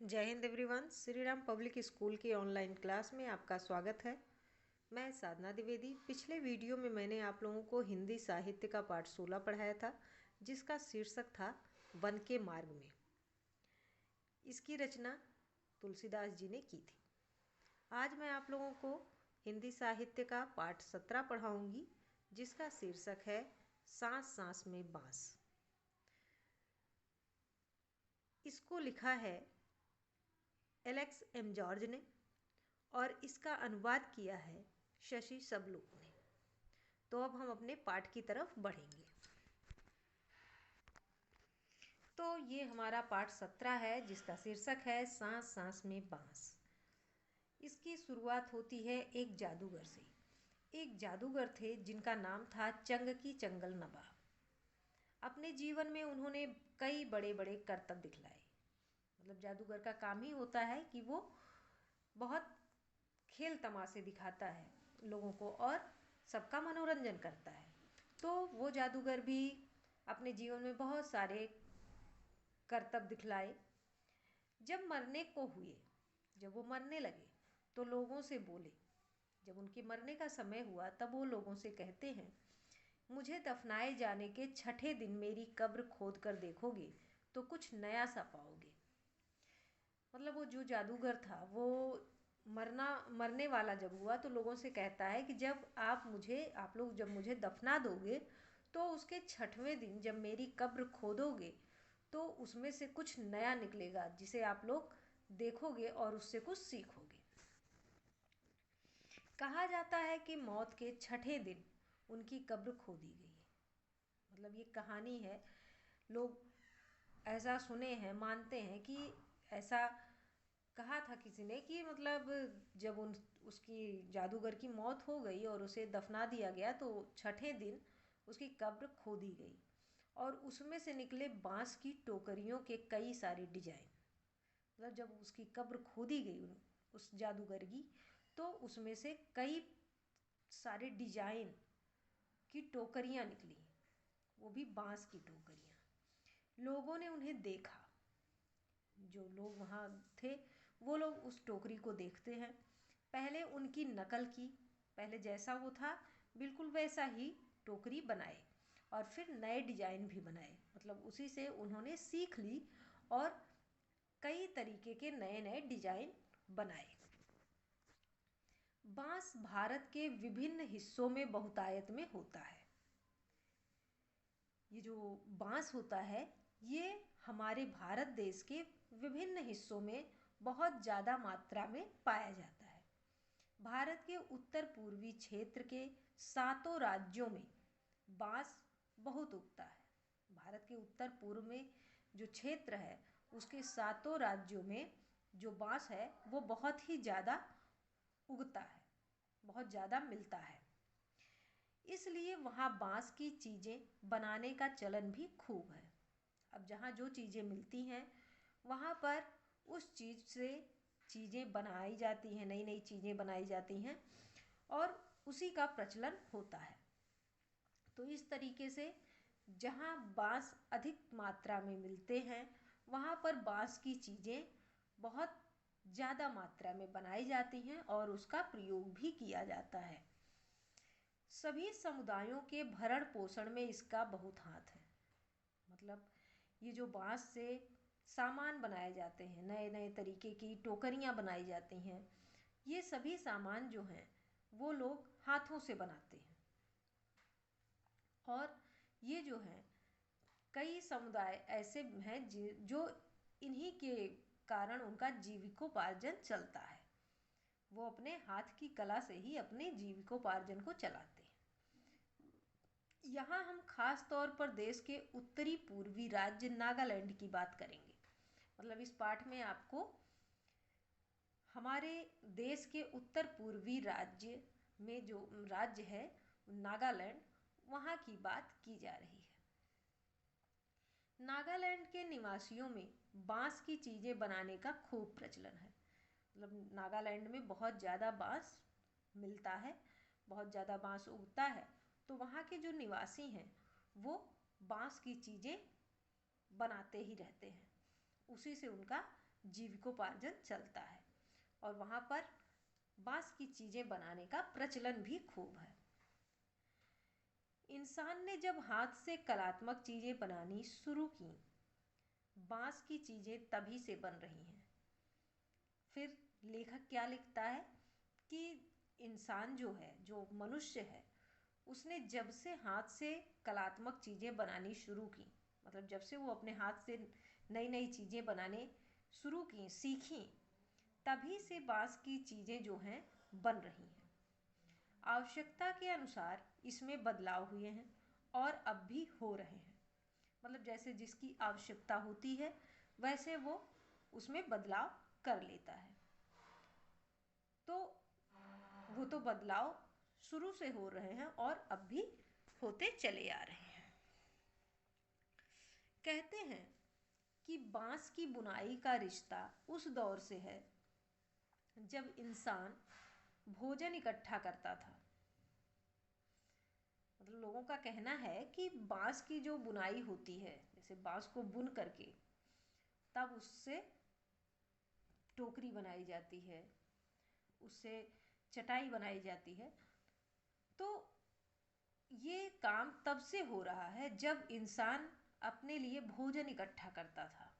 जय Hind everyone. Shri Ram public school की online class में आपका स्वागत है। मैं साधना द्विवेदी। पिछले वीडियो में मैंने आप लोगों को हिंदी साहित्य का पाठ 16 पढ़ाया था, जिसका शीर्षक था वन के मार्ग में। इसकी रचना तुलसीदास जी ने की थी। आज मैं आप लोगों को हिंदी साहित्य का पाठ 17 पढ़ाऊंगी, जिसका शीर्षक है सांस सांस में बांस। इसको लिखा है एलेक्स एम जॉर्ज ने और इसका अनुवाद किया है शशि सबलूक ने। तो अब हम अपने पाठ की तरफ बढ़ेंगे। तो ये हमारा पाठ 17 है, जिसका शीर्षक है सांस सांस में बांस। इसकी शुरुआत होती है एक जादूगर से। एक जादूगर थे जिनका नाम था चंगकी चंगल नवाब। अपने जीवन में उन्होंने कई बड़े बड़े करतब दिखलाए। मतलब जादूगर का काम ही होता है कि वो बहुत खेल तमाशे दिखाता है लोगों को और सबका मनोरंजन करता है। तो वो जादूगर भी अपने जीवन में बहुत सारे करतब दिखलाए। जब मरने को हुए, जब वो मरने लगे, तो लोगों से बोले। जब उनके मरने का समय हुआ तब वो लोगों से कहते हैं, मुझे दफनाए जाने के 6ठे दिन मेरी कब्र खोद कर देखोगे तो कुछ नया सा पाओगे। मतलब वो जो जादूगर था वो मरने वाला जब हुआ तो लोगों से कहता है कि जब आप लोग जब मुझे दफना दोगे तो उसके 6वें दिन जब मेरी कब्र खोदोगे तो उसमें से कुछ नया निकलेगा, जिसे आप लोग देखोगे और उससे कुछ सीखोगे। कहा जाता है कि मौत के 6ठे दिन उनकी कब्र खोदी गई। मतलब ये कहानी है, लोग ऐसा सुने हैं, मानते हैं कि ऐसा कहा था किसी ने कि मतलब जब उसकी जादूगर की मौत हो गई और उसे दफना दिया गया तो 6ठे दिन उसकी कब्र खोदी गई और उसमें से निकले बांस की टोकरियों के कई सारे डिजाइन। मतलब जब उसकी कब्र खोदी गई उस जादूगर की, तो उसमें से कई सारे डिजाइन की टोकरियाँ निकली, वो भी बांस की टोकरियाँ। लोगों ने उन्हें देखा। जो लोग वहाँ थे वो लोग उस टोकरी को देखते हैं। पहले उनकी नकल की, पहले जैसा वो था बिल्कुल वैसा ही टोकरी बनाए और फिर नए डिजाइन भी बनाए। मतलब उसी से उन्होंने सीख ली और कई तरीके के नए नए डिजाइन बनाए। बांस भारत के विभिन्न हिस्सों में बहुतायत में होता है। ये जो बांस होता है ये हमारे भारत देश के विभिन्न हिस्सों में बहुत ज़्यादा मात्रा में पाया जाता है। भारत के उत्तर पूर्वी क्षेत्र के 7 राज्यों में बांस बहुत उगता है। भारत के उत्तर पूर्व में जो क्षेत्र है उसके 7 राज्यों में जो बांस है वो बहुत ही ज़्यादा उगता है, बहुत ज़्यादा मिलता है। इसलिए वहाँ बांस की चीज़ें बनाने का चलन भी खूब है। अब जहाँ जो चीज़ें मिलती हैं वहाँ पर उस चीज़ से चीज़ें बनाई जाती हैं, नई नई चीज़ें बनाई जाती हैं और उसी का प्रचलन होता है। तो इस तरीके से जहाँ बांस अधिक मात्रा में मिलते हैं वहाँ पर बांस की चीज़ें बहुत ज़्यादा मात्रा में बनाई जाती हैं और उसका प्रयोग भी किया जाता है। सभी समुदायों के भरण पोषण में इसका बहुत हाथ है। मतलब ये जो बांस से सामान बनाए जाते हैं, नए नए तरीके की टोकरियाँ बनाई जाती हैं, ये सभी सामान जो हैं वो लोग हाथों से बनाते हैं। और ये जो हैं कई समुदाय ऐसे हैं जो इन्हीं के कारण उनका जीविकोपार्जन चलता है। वो अपने हाथ की कला से ही अपने जीविकोपार्जन को चलाते हैं। यहाँ हम खास तौर पर देश के उत्तरी पूर्वी राज्य नागालैंड की बात करेंगे। मतलब इस पाठ में आपको हमारे देश के उत्तर पूर्वी राज्य में जो राज्य है नागालैंड, वहाँ की बात की जा रही है। नागालैंड के निवासियों में बांस की चीज़ें बनाने का खूब प्रचलन है। मतलब नागालैंड में बहुत ज़्यादा बांस मिलता है, बहुत ज़्यादा बांस उगता है। तो वहाँ के जो निवासी हैं वो बांस की चीज़ें बनाते ही रहते हैं, उसी से उनका जीविकोपार्जन चलता है और वहाँ पर बांस की चीज़ें बनाने का प्रचलन भी खूब है। इंसान ने जब हाथ से कलात्मक चीज़ें बनानी शुरू की, बांस की चीज़ें तभी से बन रही हैं। फिर लेखक क्या लिखता है कि इंसान जो है, जो मनुष्य है, उसने जब से हाथ से कलात्मक चीज़ें बनानी शुरू की, मतलब जब से वो अपने हाथ से नई नई चीज़ें बनाने शुरू की, सीखी, तभी से बांस की चीज़ें जो हैं बन रही हैं। आवश्यकता के अनुसार इसमें बदलाव हुए हैं और अब भी हो रहे हैं। मतलब जैसे जिसकी आवश्यकता होती है वैसे वो उसमें बदलाव कर लेता है। तो वो तो बदलाव शुरू से हो रहे हैं और अब भी होते चले आ रहे हैं। कहते हैं कि बांस की बुनाई का रिश्ता उस दौर से है जब इंसान भोजन इकट्ठा करता था। मतलब लोगों का कहना है कि बांस की जो बुनाई होती है, जैसे बांस को बुन करके तब उससे टोकरी बनाई जाती है, उससे चटाई बनाई जाती है। तो ये काम तब से हो रहा है जब इंसान अपने लिए भोजन इकट्ठा करता था।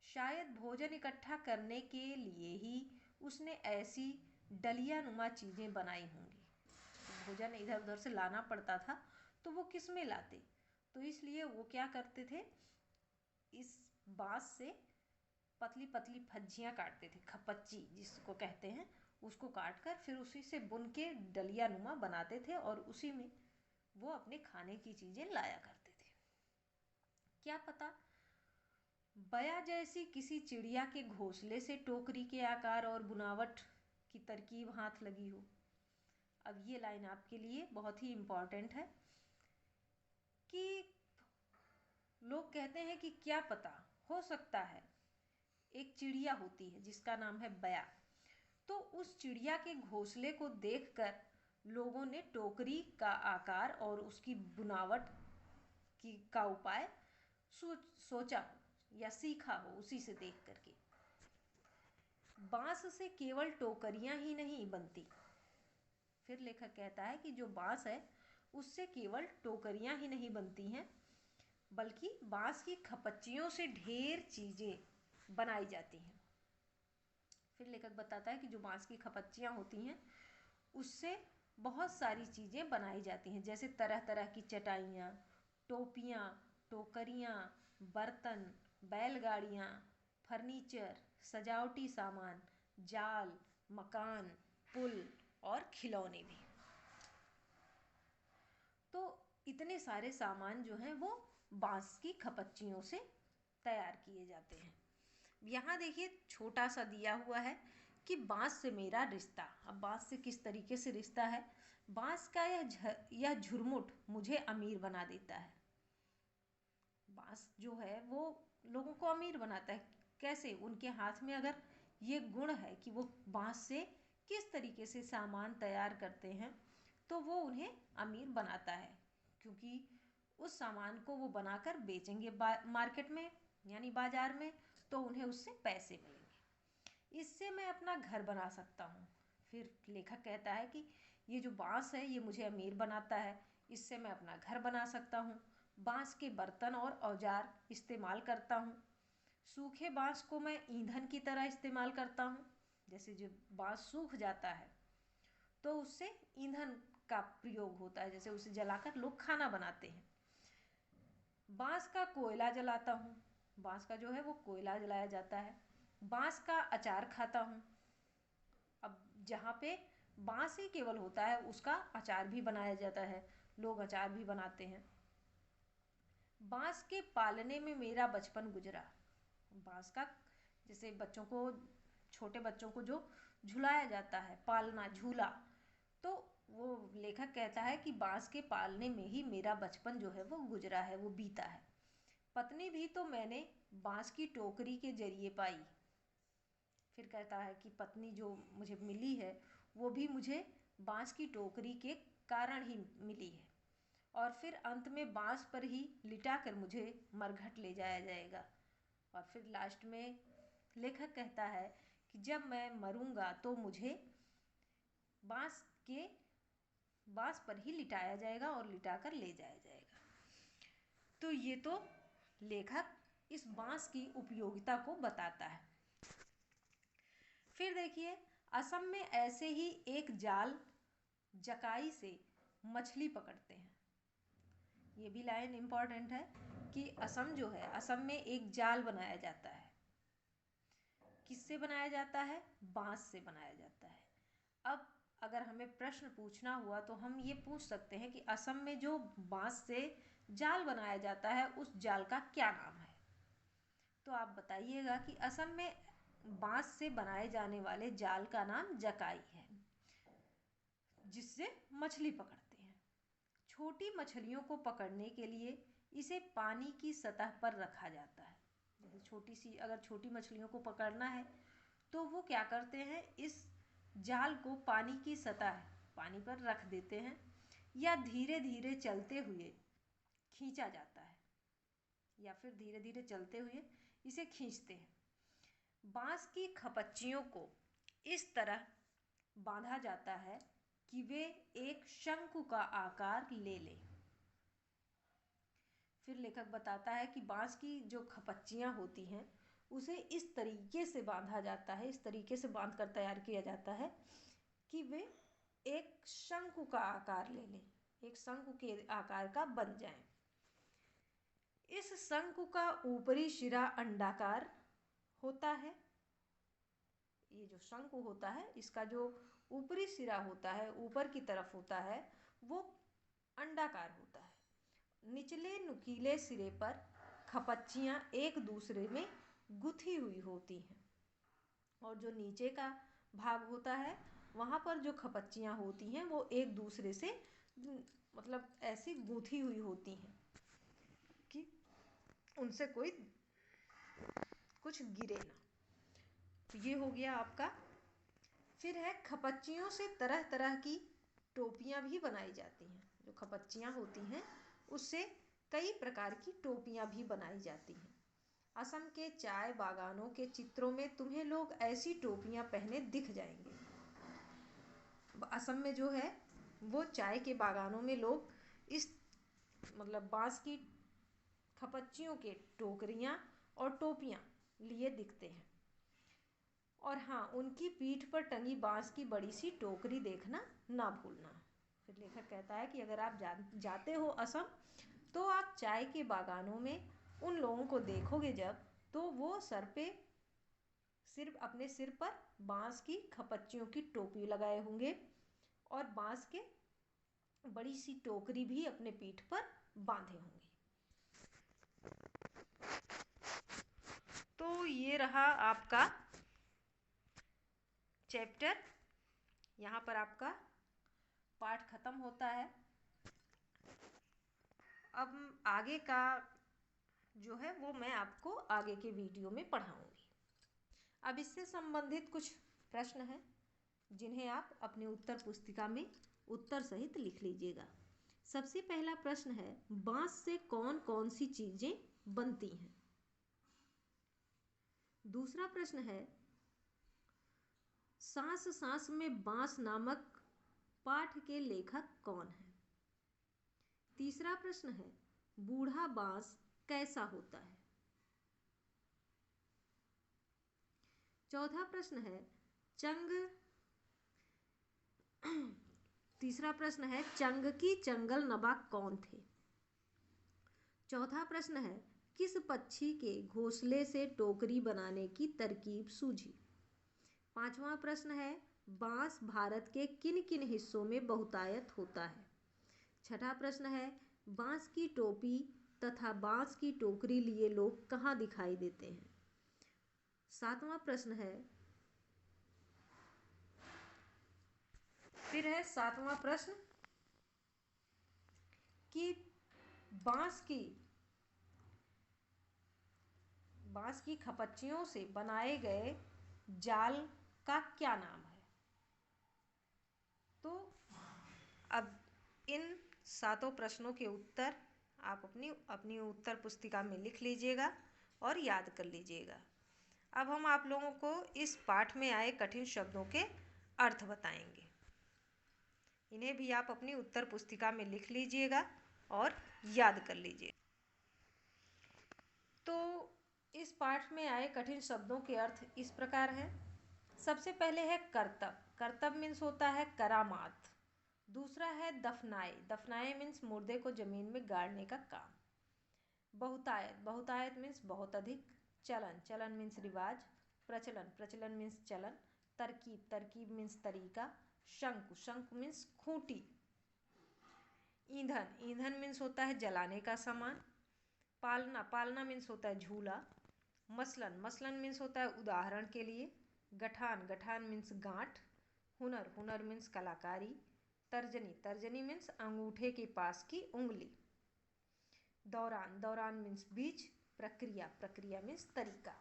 शायद भोजन इकट्ठा करने के लिए ही उसने ऐसी डलिया नुमा चीज़ें बनाई होंगी। तो भोजन इधर उधर से लाना पड़ता था तो वो किस में लाते, तो इसलिए वो क्या करते थे, इस बांस से पतली पतली फज्जियाँ काटते थे, खपच्ची जिसको कहते हैं, उसको काट कर फिर उसी से बुन के डलिया नुमा बनाते थे और उसी में वो अपने खाने की चीज़ें लाया करते थे। क्या पता बया जैसी किसी चिड़िया के घोंसले से टोकरी के आकार और बुनावट की तरकीब हाथ लगी हो। अब ये लाइन आपके लिए बहुत ही इम्पॉर्टेंट है कि लोग कहते हैं कि क्या पता, हो सकता है एक चिड़िया होती है जिसका नाम है बया, तो उस चिड़िया के घोंसले को देखकर लोगों ने टोकरी का आकार और उसकी बुनावट का उपाय सोचा हो या सीखा हो उसी से देख करके। बांस से केवल टोकरियां ही नहीं बनती। फिर लेखक कहता है कि जो बांस है उससे केवल टोकरियां ही नहीं बनती हैं, बल्कि बांस की खपच्चियों से ढेर चीज़ें बनाई जाती हैं। फिर लेखक बताता है कि जो बांस की खपच्चियाँ होती हैं उससे बहुत सारी चीज़ें बनाई जाती हैं, जैसे तरह तरह की चटाइयाँ, टोपियाँ, टोकरियाँ, बर्तन, बैलगाड़ियाँ, फर्नीचर, सजावटी सामान, जाल, मकान, पुल और खिलौने भी। तो इतने सारे सामान जो हैं वो बांस की खपच्चियों से तैयार किए जाते हैं। यहाँ देखिए छोटा सा दिया हुआ है कि बांस से मेरा रिश्ता। अब बांस से किस तरीके से रिश्ता है, बांस का यह झुरमुट मुझे अमीर बना देता है। बांस जो है वो लोगों को अमीर बनाता है। कैसे? उनके हाथ में अगर ये गुण है कि वो बांस से किस तरीके से सामान तैयार करते हैं तो वो उन्हें अमीर बनाता है, क्योंकि उस सामान को वो बनाकर बेचेंगे मार्केट में यानी बाजार में, तो उन्हें उससे पैसे मिलेंगे। इससे मैं अपना घर बना सकता हूँ। फिर लेखक कहता है कि ये जो बांस है ये मुझे अमीर बनाता है, इससे मैं अपना घर बना सकता हूँ। बांस के बर्तन और औजार इस्तेमाल करता हूँ। सूखे बांस को मैं ईंधन की तरह इस्तेमाल करता हूँ। जैसे जब बांस सूख जाता है तो उससे ईंधन का प्रयोग होता है, जैसे उसे जलाकर लोग खाना बनाते हैं। बांस का कोयला जलाता हूँ। बांस का जो है वो कोयला जलाया जाता है। बांस का अचार खाता हूँ। अब जहाँ पे बांस ही केवल होता है उसका अचार भी बनाया जाता है, लोग अचार भी बनाते हैं। बांस के पालने में मेरा बचपन गुजरा। बांस का जैसे बच्चों को, छोटे बच्चों को जो झुलाया जाता है, पालना, झूला, तो वो लेखक कहता है कि बांस के पालने में ही मेरा बचपन जो है वो गुजरा है, वो बीता है। पत्नी भी तो मैंने बांस की टोकरी के जरिए पाई। फिर कहता है कि पत्नी जो मुझे मिली है वो भी मुझे बांस की टोकरी के कारण ही मिली है, और फिर अंत में बांस पर ही लिटा कर मुझे मरघट ले जाया जाएगा। और फिर लास्ट में लेखक कहता है कि जब मैं मरूंगा तो मुझे बांस पर ही लिटाया जाएगा और लिटाकर ले जाया जाएगा। तो ये तो लेखक इस बांस की उपयोगिता को बताता है। फिर देखिए, असम में ऐसे ही एक जाल जकाई से मछली पकड़ते हैं। ये भी लाइन इम्पॉर्टेंट है कि असम जो है, असम में एक जाल बनाया जाता है। किससे बनाया जाता है? बांस से बनाया जाता है। अब अगर हमें प्रश्न पूछना हुआ तो हम ये पूछ सकते हैं कि असम में जो बांस से जाल बनाया जाता है उस जाल का क्या नाम है? तो आप बताइएगा कि असम में बांस से बनाए जाने वाले जाल का नाम जकाई है, जिससे मछली पकड़ते हैं। छोटी मछलियों को पकड़ने के लिए इसे पानी की सतह पर रखा जाता है। जैसे अगर छोटी मछलियों को पकड़ना है तो वो क्या करते हैं, इस जाल को पानी पर रख देते हैं, या धीरे धीरे चलते हुए खींचा जाता है, या फिर धीरे धीरे चलते हुए इसे खींचते हैं। बांस की खपच्चियों को इस तरह बांधा जाता है कि वे एक शंकु का आकार ले लें। फिर लेखक बताता है कि बांस की जो खपच्चियाँ होती हैं उसे इस तरीके से बांधा जाता है, इस तरीके से बांध कर तैयार किया जाता है कि वे एक शंकु का आकार ले लें, एक शंकु के आकार का बन जाएं। इस शंकु का ऊपरी सिरा अंडाकार होता है। ये जो शंकु होता है, इसका जो ऊपरी सिरा होता है, ऊपर की तरफ होता है, वो अंडाकार होता है। निचले नुकीले सिरे पर खपच्चियाँ एक दूसरे में गुथी हुई होती हैं, और जो नीचे का भाग होता है वहाँ पर जो खपच्चियाँ होती हैं वो एक दूसरे से मतलब ऐसी गुथी हुई होती हैं कि उनसे कोई कुछ गिरे ना। तो ये हो गया आपका। फिर है, खपच्चियों से तरह तरह की टोपियाँ भी बनाई जाती हैं। जो खपच्चियाँ होती हैं उससे कई प्रकार की टोपियाँ भी बनाई जाती हैं। असम के चाय बागानों के चित्रों में तुम्हें लोग ऐसी टोपियाँ पहने दिख जाएंगे। असम में जो है वो चाय के बागानों में लोग इस मतलब बांस की खपच्चियों के टोकरियाँ और टोपियाँ लिए दिखते हैं। और हाँ, उनकी पीठ पर टंगी बांस की बड़ी सी टोकरी देखना ना भूलना। फिर लेखक कहता है कि अगर आप जाते हो असम तो आप चाय के बागानों में उन लोगों को देखोगे जब, तो वो अपने सिर पर बांस की खपच्चियों की टोपी लगाए होंगे और बांस के बड़ी सी टोकरी भी अपने पीठ पर बांधे होंगे। तो ये रहा आपका चैप्टर। यहाँ पर आपका पाठ खत्म होता है। अब आगे का जो है वो मैं आपको आगे के वीडियो में पढ़ाऊँगी। अब इससे संबंधित कुछ प्रश्न हैं जिन्हें आप अपनी उत्तर पुस्तिका में उत्तर सहित लिख लीजिएगा। सबसे पहला प्रश्न है, बांस से कौन कौन सी चीज़ें बनती हैं? दूसरा प्रश्न है, सांस सांस में बांस नामक पाठ के लेखक कौन है? तीसरा प्रश्न है, बूढ़ा बांस कैसा होता है? चौथा प्रश्न है, तीसरा प्रश्न है, चंग की चंगल नबा कौन थे? चौथा प्रश्न है, किस पक्षी के घोंसले से टोकरी बनाने की तरकीब सूझी? पांचवा प्रश्न है, बांस भारत के किन किन हिस्सों में बहुतायत होता है? छठा प्रश्न है, बांस की टोपी तथा बांस की टोकरी लिए लोग कहाँ दिखाई देते हैं? सातवां प्रश्न है, फिर है सातवां प्रश्न कि बांस की खपच्चियों से बनाए गए जाल का क्या नाम है? तो अब इन सातों प्रश्नों के उत्तर आप अपनी उत्तर पुस्तिका में लिख लीजिएगा और याद कर लीजिएगा। अब हम आप लोगों को इस पाठ में आए कठिन शब्दों के अर्थ बताएंगे। इन्हें भी आप अपनी उत्तर पुस्तिका में लिख लीजिएगा और याद कर लीजिए। तो इस पाठ में आए कठिन शब्दों के अर्थ इस प्रकार हैं। सबसे पहले है कर्तव्य। कर्तव्य मीन्स होता है करामात। दूसरा है दफनाए। दफनाए मीन्स मुर्दे को जमीन में गाड़ने का काम। बहुतायत। बहुतायत मीन्स बहुत अधिक। चलन। चलन मीन्स रिवाज। प्रचलन। प्रचलन मीन्स चलन। तरकीब। तरकीब मीन्स तरीका। शंकु। शंकु मीन्स खूंटी। ईंधन। ईंधन मीन्स होता है जलाने का सामान। पालना। पालना मीन्स होता है झूला। मसलन। मसलन मीन्स होता है उदाहरण के लिए। गठान। गठान मीन्स गांठ। हुनर। हुनर मीन्स कलाकारी। तर्जनी। तर्जनी मीन्स अंगूठे के पास की उंगली। दौरान। दौरान मीन्स बीच। प्रक्रिया। प्रक्रिया मीन्स तरीका।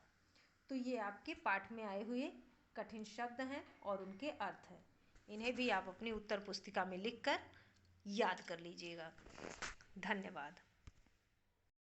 तो ये आपके पाठ में आए हुए कठिन शब्द हैं और उनके अर्थ हैं। इन्हें भी आप अपनी उत्तर पुस्तिका में लिखकर याद कर लीजिएगा। धन्यवाद।